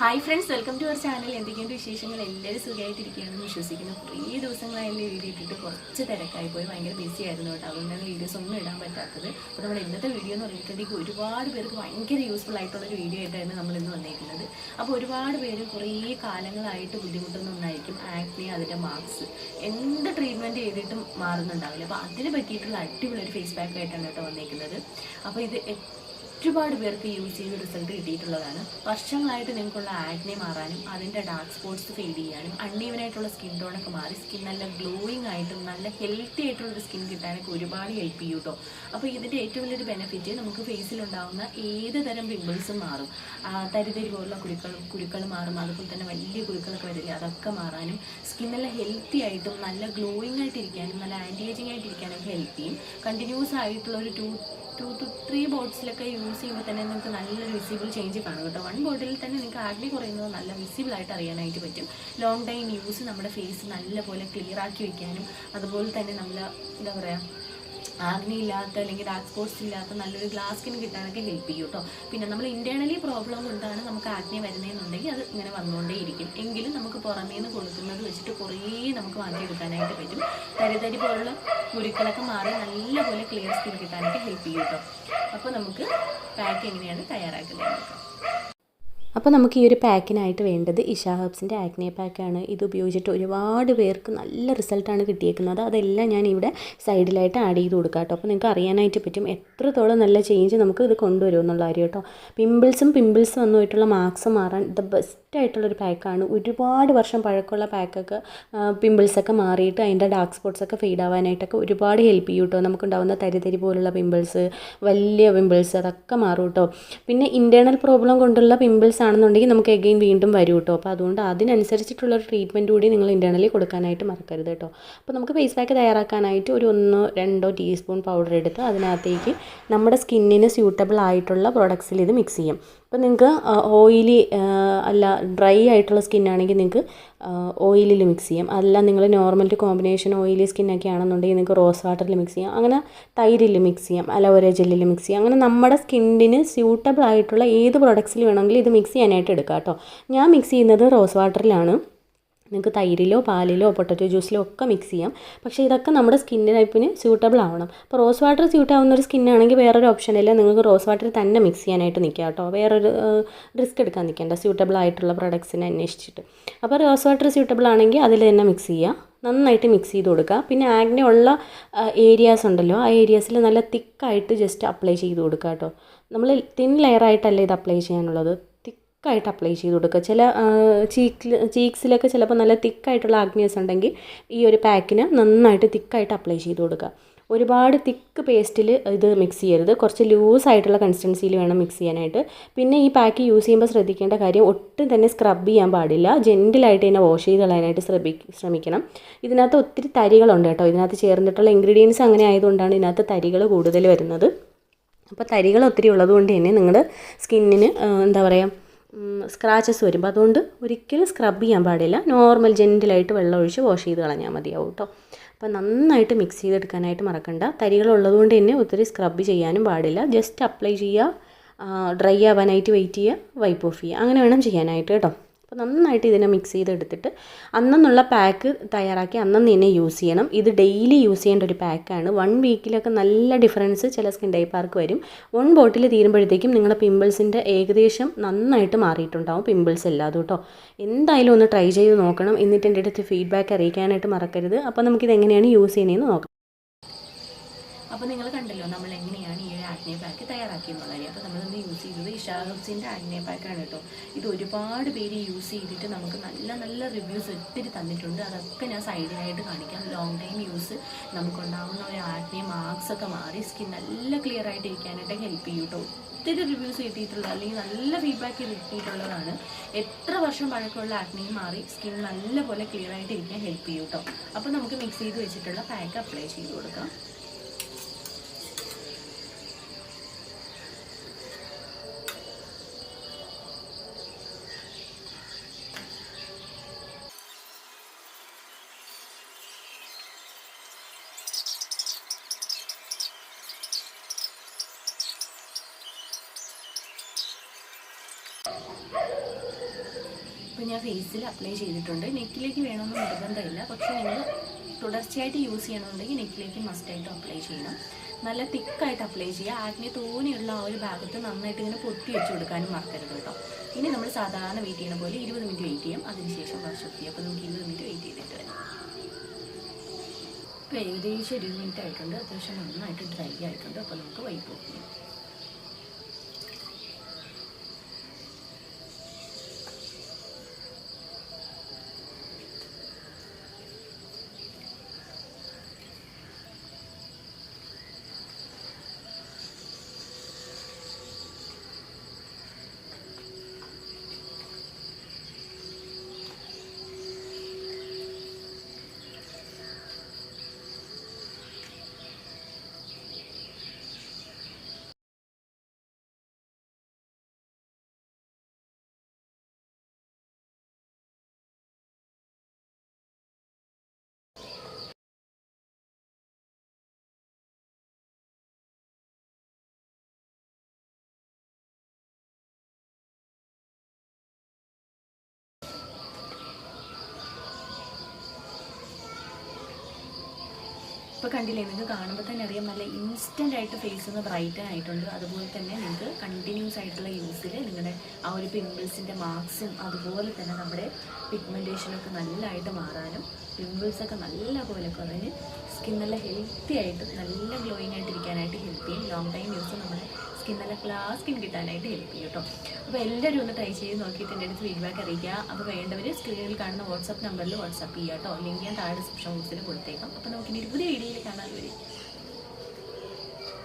Hi friends, welcome to our channel. എന്തൊക്കെയുണ്ട് വിശേഷങ്ങൾ? എല്ലാവരും സുഖമായിട്ടിരിക്കുകയാണെന്ന് വിശ്വസിക്കുന്നു. കുറേ ദിവസങ്ങളായതിൻ്റെ വീഡിയോ ഇട്ടിട്ട് കുറച്ച് തിരക്കായി പോയി, ഭയങ്കര ബിസി ആയിരുന്നു കേട്ടോ. അതുകൊണ്ടാണ് വീഡിയോസ് ഒന്നും ഇടാൻ പറ്റാത്തത്. അപ്പോൾ നമ്മുടെ ഇന്നത്തെ വീഡിയോ എന്ന് പറഞ്ഞിട്ടുണ്ടെങ്കിൽ ഒരുപാട് പേർക്ക് ഭയങ്കര യൂസ്ഫുൾ ആയിട്ടുള്ളൊരു വീഡിയോ ആയിട്ടാണ് നമ്മൾ ഇന്ന് വന്നിരിക്കുന്നത്. അപ്പോൾ ഒരുപാട് പേര് കുറേ കാലങ്ങളായിട്ട് ബുദ്ധിമുട്ടുന്ന ഒന്നായിരിക്കും ആക്നെ, അതിൻ്റെ മാർക്സ്. എന്ത് ട്രീറ്റ്മെൻറ്റ് ചെയ്തിട്ടും മാറുന്നുണ്ടാവില്ല. അപ്പോൾ അതിന് പറ്റിയിട്ടുള്ള അടിപൊളി ഒരു ഫേസ് പാക്ക് ആയിട്ടാണ് കേട്ടോ വന്നിരിക്കുന്നത്. അപ്പോൾ ഇത് ഒരുപാട് പേർക്ക് യൂസ് ചെയ്ത് റിസൾട്ട് കിട്ടിയിട്ടുള്ളതാണ്. വർഷങ്ങളായിട്ട് നിങ്ങൾക്കുള്ള ആക്നെ മാറാനും അതിൻ്റെ ഡാർക്ക് സ്പോട്ട്സ് ഫെയ്ഡ് ചെയ്യാനും അൺഈവനായിട്ടുള്ള സ്കിൻ ടോണൊക്കെ മാറി സ്കിൻ നല്ല ഗ്ലോയിങ് ആയിട്ടും നല്ല ഹെൽത്തി ആയിട്ടുള്ളൊരു സ്കിൻ കിട്ടാനൊക്കെ ഒരുപാട് ഹെൽപ്പ് ചെയ്യും കേട്ടോ. അപ്പോൾ ഇതിൻ്റെ ഏറ്റവും വലിയൊരു ബെനിഫിറ്റ് നമുക്ക് ഫേസിലുണ്ടാകുന്ന ഏത് തരം പിമ്പിൾസും മാറും. തരിതരി പോലുള്ള കുരുക്കൾ മാറും. അതുപോലെ തന്നെ വലിയ കുരുക്കളൊക്കെ വരില്ല, അതൊക്കെ മാറാനും സ്കിൻ നല്ല ഹെൽത്തി ആയിട്ടും നല്ല ഗ്ലോയിങ് ആയിട്ടിരിക്കാനും നല്ല ആൻറ്റി ഏജിങ് ആയിട്ടിരിക്കാനൊക്കെ ഹെൽപ്പ് ചെയ്യും. കണ്ടിന്യൂസ് ആയിട്ടുള്ള ഒരു 2 to 3 ബോട്ടിൽസിലൊക്കെ യൂസ് ചെയ്യുമ്പോൾ തന്നെ നിങ്ങൾക്ക് നല്ലൊരു വിസിബിൾ ചേഞ്ച് കാണും കേട്ടോ. 1 ബോട്ടിലിൽ തന്നെ നിങ്ങൾക്ക് ആക്നെ കുറയുന്നത് നല്ല വിസിബിൾ ആയിട്ട് അറിയാനായിട്ട് പറ്റും. ലോങ് ടൈം യൂസ് നമ്മുടെ ഫേസ് നല്ലപോലെ ക്ലിയർ ആക്കി വയ്ക്കാനും അതുപോലെ തന്നെ നല്ല എന്താ പറയുക ആഗ്നി ഇല്ലാത്ത അല്ലെങ്കിൽ ഡാർക്ക് സ്പോട്ട്സ് ഇല്ലാത്ത നല്ലൊരു ഗ്ലാസ് സ്കിൻ കിട്ടാനൊക്കെ ഹെൽപ്പ് ചെയ്യും കേട്ടോ. പിന്നെ നമ്മൾ ഇന്റേണലി പ്രോബ്ലം കൊണ്ടാണ് നമുക്ക് ആഗ്നി വരുന്നതെന്നുണ്ടെങ്കിൽ അത് ഇങ്ങനെ വന്നുകൊണ്ടേയിരിക്കും. എങ്കിലും നമുക്ക് പുറമേ നിന്ന് കൊടുക്കുന്നത് വെച്ചിട്ട് കുറേ നമുക്ക് മാറ്റിയെടുക്കാനായിട്ട് പറ്റും. തരിതരി പോലുള്ള കുരുക്കളൊക്കെ മാറി നല്ലപോലെ ക്ലിയർ സ്കിൻ കിട്ടാനൊക്കെ ഹെൽപ്പ് ചെയ്യും കേട്ടോ. അപ്പോൾ നമുക്ക് പാക്ക് എങ്ങനെയാണ് തയ്യാറാക്കുന്നത് നോക്കാം. അപ്പോൾ നമുക്ക് ഈ ഒരു പാക്കിനായിട്ട് വേണ്ടത് ഇഷ ഹെർബ്സിൻ്റെ ആക്നെ പാക്കാണ്. ഇത് ഉപയോഗിച്ചിട്ട് ഒരുപാട് പേർക്ക് നല്ല റിസൾട്ടാണ് കിട്ടിയേക്കുന്നത്. അതെല്ലാം ഞാൻ ഇവിടെ സൈഡിലായിട്ട് ആഡ് ചെയ്ത് കൊടുക്കാം കേട്ടോ. അപ്പോൾ നിങ്ങൾക്ക് അറിയാനായിട്ട് പറ്റും എത്രത്തോളം നല്ല ചേഞ്ച് നമുക്ക് ഇത് കൊണ്ടുവരും എന്നുള്ള കാര്യം കേട്ടോ. പിമ്പിൾസ് വന്നുപോയിട്ടുള്ള മാർക്സ് മാറാൻ ദ ബെസ്റ്റ് ആയിട്ടുള്ളൊരു പാക്കാണ്. ഒരുപാട് വർഷം പഴക്കമുള്ള പാക്കൊക്കെ പിമ്പിൾസൊക്കെ മാറിയിട്ട് അതിൻ്റെ ഡാർക്ക് സ്പോട്ട്സൊക്കെ ഫെയ്ഡ് ആവാനായിട്ടൊക്കെ ഒരുപാട് ഹെൽപ്പ് ചെയ്യും കേട്ടോ. നമുക്കുണ്ടാകുന്ന തരിതരി പോലുള്ള പിമ്പിൾസ്, വലിയ പിമ്പിൾസ്, അതൊക്കെ മാറും കേട്ടോ. പിന്നെ ഇൻറ്റേർണൽ പ്രോബ്ലം കൊണ്ടുള്ള പിമ്പിൾസ് ആണെന്നുണ്ടെങ്കിൽ നമുക്ക് എഗെയിൻ വീണ്ടും വരും കേട്ടോ. അപ്പോൾ അതുകൊണ്ട് അതിനനുസരിച്ചിട്ടുള്ളൊരു ട്രീറ്റ്മെൻറ്റ് കൂടി നിങ്ങൾ ഇൻറ്റേർണലി കൊടുക്കാനായിട്ട് മറക്കരുത് കേട്ടോ. അപ്പോൾ നമുക്ക് ഫേസ് പാക്ക് തയ്യാറാക്കാനായിട്ട് ഒരു 1-2 ടീസ്പൂൺ പൗഡർ എടുത്ത് അതിനകത്തേക്ക് നമ്മുടെ സ്കിന്നിന് സ്യൂട്ടബിൾ ആയിട്ടുള്ള പ്രോഡക്ട്സിൽ ഇത് മിക്സ് ചെയ്യാം. അപ്പോൾ നിങ്ങൾക്ക് ഓയിലി അല്ല ഡ്രൈ ആയിട്ടുള്ള സ്കിന്നാണെങ്കിൽ നിങ്ങൾക്ക് ഓയിലിൽ മിക്സ് ചെയ്യാം. അല്ല നിങ്ങൾ നോർമൽ ടു കോമ്പിനേഷൻ ഓയിലി സ്കിന്നൊക്കെ ആണെന്നുണ്ടെങ്കിൽ നിങ്ങൾക്ക് റോസ് വാട്ടറിൽ മിക്സ് ചെയ്യാം. അങ്ങനെ തൈരിൽ മിക്സ് ചെയ്യാം, അലോവേര ജെല്ലിൽ മിക്സ് ചെയ്യാം. അങ്ങനെ നമ്മുടെ സ്കിന്നിന് സ്യൂട്ടബിൾ ആയിട്ടുള്ള ഏത് പ്രൊഡക്ട്സിൽ വേണമെങ്കിലും ഇത് മിക്സ് ചെയ്യാനായിട്ട് എടുക്കാം കേട്ടോ. ഞാൻ മിക്സ് ചെയ്യുന്നത് റോസ് വാട്ടറിലാണ്. നിങ്ങൾക്ക് തൈരിലോ പാലിലോ പൊട്ടറ്റോ ജ്യൂസിലോ ഒക്കെ മിക്സ് ചെയ്യാം. പക്ഷേ ഇതൊക്കെ നമ്മുടെ സ്കിൻ ടൈപ്പിന് സ്യൂട്ടബിൾ ആവണം. അപ്പോൾ റോസ് വാട്ടർ സ്യൂട്ട് ആവുന്ന ഒരു സ്കിന്നാണെങ്കിൽ വേറൊരു ഓപ്ഷനില്ല, നിങ്ങൾക്ക് റോസ് വാട്ടർ തന്നെ മിക്സ് ചെയ്യാനായിട്ട് നിൽക്കാം കേട്ടോ. വേറൊരു റിസ്ക് എടുക്കാൻ നിൽക്കേണ്ട സ്യൂട്ടബിൾ ആയിട്ടുള്ള പ്രൊഡക്ട്സിനെ അന്വേഷിച്ചിട്ട്. അപ്പോൾ റോസ് വാട്ടർ സ്യൂട്ടബിൾ ആണെങ്കിൽ അതിൽ തന്നെ മിക്സ് ചെയ്യുക, നന്നായിട്ട് മിക്സ് ചെയ്ത് കൊടുക്കുക. പിന്നെ ആഗ്നെ ഉള്ള ഏരിയാസ് ഉണ്ടല്ലോ, ആ ഏരിയാസിൽ നല്ല തിക്കായിട്ട് ജസ്റ്റ് അപ്ലൈ ചെയ്ത് കൊടുക്കുക കേട്ടോ. നമ്മൾ തിൻ ലെയറായിട്ടല്ല ഇത് അപ്ലൈ ചെയ്യാനുള്ളത്, തിക്കായിട്ട് അപ്ലൈ ചെയ്ത് കൊടുക്കുക. ചില ചീക്സിലൊക്കെ ചിലപ്പോൾ നല്ല തിക്കായിട്ടുള്ള ആഗ്നിയസ് ഉണ്ടെങ്കിൽ ഈ ഒരു പാക്കിന് നന്നായിട്ട് തിക്കായിട്ട് അപ്ലൈ ചെയ്ത് കൊടുക്കുക. ഒരുപാട് തിക്ക് പേസ്റ്റിൽ ഇത് മിക്സ് ചെയ്യരുത്, കുറച്ച് ലൂസായിട്ടുള്ള കൺസിസ്റ്റൻസിയിൽ വേണം മിക്സ് ചെയ്യാനായിട്ട്. പിന്നെ ഈ പാക്ക് യൂസ് ചെയ്യുമ്പോൾ ശ്രദ്ധിക്കേണ്ട കാര്യം, ഒട്ടും തന്നെ സ്ക്രബ് ചെയ്യാൻ പാടില്ല. ജെൻറ്റിലായിട്ട് തന്നെ വാഷ് ചെയ്ത് കളയാനായിട്ട് ശ്രമിക്കണം. ഇതിനകത്ത് ഒത്തിരി തരികളുണ്ട് കേട്ടോ. ഇതിനകത്ത് ചേർന്നിട്ടുള്ള ഇൻഗ്രീഡിയൻസ് അങ്ങനെ ആയതുകൊണ്ടാണ് ഇതിനകത്ത് തരികൾ കൂടുതൽ വരുന്നത്. അപ്പോൾ തരികൾ ഒത്തിരി ഉള്ളതുകൊണ്ട് തന്നെ നിങ്ങളുടെ സ്കിന്നിന് എന്താ പറയുക സ്ക്രാച്ചസ് വരും. അപ്പോൾ അതുകൊണ്ട് ഒരിക്കലും സ്ക്രബ് ചെയ്യാൻ പാടില്ല. നോർമൽ ജെൻറ്റിലായിട്ട് വെള്ളം ഒഴിച്ച് വാഷ് ചെയ്ത് കളഞ്ഞാൽ മതിയാവും കേട്ടോ. അപ്പോൾ നന്നായിട്ട് മിക്സ് ചെയ്തെടുക്കാനായിട്ട് മറക്കണ്ട. തരികളുള്ളതുകൊണ്ട് തന്നെ ഒത്തിരി സ്ക്രബ് ചെയ്യാനും പാടില്ല. ജസ്റ്റ് അപ്ലൈ ചെയ്യുക, ഡ്രൈ ആവാനായിട്ട് വെയിറ്റ് ചെയ്യുക, വൈപ്പ് ഓഫ് ചെയ്യുക, അങ്ങനെ വേണം ചെയ്യാനായിട്ട് കേട്ടോ. അപ്പോൾ നന്നായിട്ട് ഇതിനെ മിക്സ് ചെയ്തെടുത്തിട്ട് അന്നുള്ള പാക്ക് തയ്യാറാക്കി അന്നു തന്നെ യൂസ് ചെയ്യണം. ഇത് ഡെയിലി യൂസ് ചെയ്യേണ്ട ഒരു പാക്കാണ്. 1 വീക്കിലൊക്കെ നല്ല ഡിഫറൻസ് ചില സ്കിൻ ടൈപ്പാർക്ക് വരും. 1 ബോട്ടിൽ തീരുമ്പോഴത്തേക്കും നിങ്ങളുടെ പിമ്പിൾസിൻ്റെ ഏകദേശം നന്നായിട്ട് മാറിയിട്ടുണ്ടാവും, പിമ്പിൾസ് ഇല്ലാതെ കേട്ടോ. എന്തായാലും ഒന്ന് ട്രൈ ചെയ്ത് നോക്കണം. എന്നിട്ട് എൻ്റെ അടുത്ത് ഫീഡ്ബാക്ക് അറിയിക്കാനായിട്ട് മറക്കരുത്. അപ്പോൾ നമുക്കിത് എങ്ങനെയാണ് യൂസ് ചെയ്യുന്നതെന്ന് നോക്കാം. അപ്പോൾ നിങ്ങൾ കണ്ടല്ലോ നമ്മൾ എങ്ങനെയാണ് ഈ ഒരു ആഗ്നെ പാക്ക് തയ്യാറാക്കിയെന്നുള്ളത്. അപ്പോൾ നമ്മളിന്ന് യൂസ് ചെയ്തത് ഇഷ ഹെർബ്സിൻ്റെ ആഗ്നെ പാക്കാണ് കേട്ടോ. ഇത് ഒരുപാട് പേര് യൂസ് ചെയ്തിട്ട് നമുക്ക് നല്ല നല്ല റിവ്യൂസ് ഒത്തിരി തന്നിട്ടുണ്ട്. അതൊക്കെ ഞാൻ സൈഡിലായിട്ട് കാണിക്കാം. ലോങ് ടൈം യൂസ് നമുക്കുണ്ടാകുന്ന ഒരു ആഗ്നെ മാർക്സ് ഒക്കെ മാറി സ്കിൻ നല്ല ക്ലിയർ ആയിട്ട് ഇരിക്കാനായിട്ട് ഹെൽപ്പ് ചെയ്യും കേട്ടോ. ഒത്തിരി റിവ്യൂസ് കിട്ടിയിട്ടുള്ള അല്ലെങ്കിൽ നല്ല ഫീഡ്ബാക്ക് കിട്ടിയിട്ടുള്ളതാണ്. എത്ര വർഷം പഴക്കമുള്ള ആഗ്നെയും മാറി സ്കിൻ നല്ലപോലെ ക്ലിയർ ആയിട്ട് ഇരിക്കാൻ ഹെൽപ്പ് ചെയ്യും കേട്ടോ. അപ്പോൾ നമുക്ക് മിക്സ് ചെയ്ത് വെച്ചിട്ടുള്ള പാക്ക് അപ്ലൈ ചെയ്ത് കൊടുക്കാം. അപ്പോൾ ഞാൻ ഫേസിൽ അപ്ലൈ ചെയ്തിട്ടുണ്ട്. നെക്കിലേക്ക് വേണമെന്ന് നിർബന്ധമില്ല, പക്ഷേ നിങ്ങൾ തുടർച്ചയായിട്ട് യൂസ് ചെയ്യണമെന്നുണ്ടെങ്കിൽ നെക്കിലേക്ക് മസ്റ്റായിട്ട് അപ്ലൈ ചെയ്യണം. നല്ല തിക്കായിട്ട് അപ്ലൈ ചെയ്യുക. ആക്നെ തോനെയുള്ള ആ ഒരു ഭാഗത്ത് നന്നായിട്ട് ഇങ്ങനെ പൊത്തി വെച്ച് കൊടുക്കാനും മറക്കരുത് കേട്ടോ. ഇനി നമ്മൾ സാധാരണ വെയിറ്റ് ചെയ്യുന്ന പോലെ 20 മിനിറ്റ് വെയിറ്റ് ചെയ്യാം. അതിനുശേഷം വാഷ് ഓഫ് ചെയ്യാം. അപ്പോൾ നമുക്ക് 20 മിനിറ്റ് വെയിറ്റ് ചെയ്തിട്ട് വരാം. ഇപ്പോൾ ഏകദേശം 20 മിനിറ്റ് ആയിട്ടുണ്ട്. അത്യാവശ്യം നന്നായിട്ട് ഡ്രൈ ആയിട്ടുണ്ട്. അപ്പോൾ നമുക്ക് വൈപ്പ് ഓഫ് ചെയ്യാം. ഇപ്പോൾ കണ്ടില്ലേ, നിങ്ങൾക്ക് കാണുമ്പോൾ തന്നെ അറിയാം നല്ല ഇൻസ്റ്റൻ്റ് ആയിട്ട് ഫേസ് ഒന്ന് ബ്രൈറ്റൻ ആയിട്ടുണ്ട്. അതുപോലെ തന്നെ നിങ്ങൾക്ക് കണ്ടിന്യൂസ് ആയിട്ടുള്ള യൂസിൽ നിങ്ങളുടെ ആ ഒരു പിമ്പിൾസിൻ്റെ മാർക്സും അതുപോലെ തന്നെ നമ്മുടെ പിഗ്മെൻറ്റേഷനൊക്കെ നല്ലതായിട്ട് മാറാനും പിമ്പിൾസൊക്കെ നല്ല പോലെ കുറഞ്ഞ് സ്കിൻ നല്ല ഹെൽത്തി ആയിട്ട് നല്ല ഗ്ലോയിങ് ആയിട്ടിരിക്കാനായിട്ട് ഹെൽപ്പ് ചെയ്യും. ലോങ് ടൈം യൂസ് നമ്മുടെ സ്കിൻ നല്ല ക്ലാസ് സ്കിൻ കിട്ടാനായിട്ട് ഹെൽപ്പ് ചെയ്യും കേട്ടോ. അപ്പോൾ എല്ലാവരും ഒന്ന് ട്രൈ ചെയ്ത് നോക്കിയിട്ട് എൻ്റെ അടുത്ത് ഫീഡ്ബാക്ക് അറിയിക്കുക. അപ്പോൾ വേണ്ടവർ സ്ക്രീനിൽ കാണുന്ന വാട്സാപ്പ് നമ്പറിൽ വാട്സാപ്പ് ചെയ്യുക കേട്ടോ. ലിങ്ക് ഞാൻ താഴെ ഡിസ്ക്രിപ്ഷൻ ബോക്സിൽ കൊടുത്തേക്കാം. അപ്പോൾ നമുക്കിനി ഒരു പുതിയ വീഡിയോയിൽ കാണാൻ വരും.